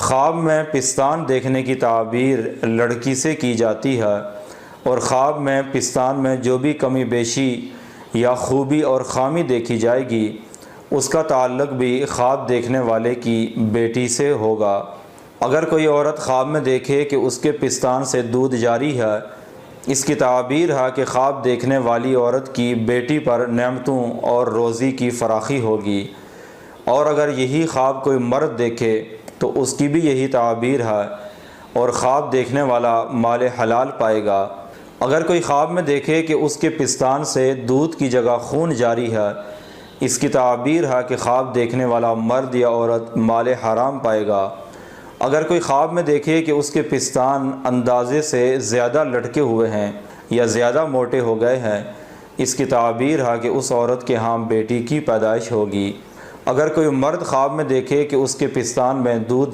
ख्वाब में पिस्तान देखने की ताबीर लड़की से की जाती है और ख्वाब में पिस्तान में जो भी कमी बेशी या खूबी और ख़ामी देखी जाएगी उसका ताल्लुक़ भी ख्वाब देखने वाले की बेटी से होगा। अगर कोई औरत ख्वाब में देखे कि उसके पिस्तान से दूध जारी है, इसकी ताबीर है कि ख्वाब देखने वाली औरत की बेटी पर नेमतों और रोज़ी की फराखी होगी। और अगर यही ख्वाब कोई मर्द देखे तो उसकी भी यही ताबीर है और ख्वाब देखने वाला माल हलाल पाएगा। अगर कोई ख्वाब में देखे कि उसके पिस्तान से दूध की जगह खून जारी है, इसकी ताबीर है कि ख्वाब देखने वाला मर्द या औरत माल हराम पाएगा। अगर कोई ख्वाब में देखे कि उसके पिस्तान अंदाजे से ज़्यादा लटके हुए हैं या ज़्यादा मोटे हो गए हैं, इसकी ताबीर है कि उस औरत के यहाँ बेटी की पैदाइश होगी। अगर कोई मर्द ख्वाब में देखे कि उसके पिस्तान में दूध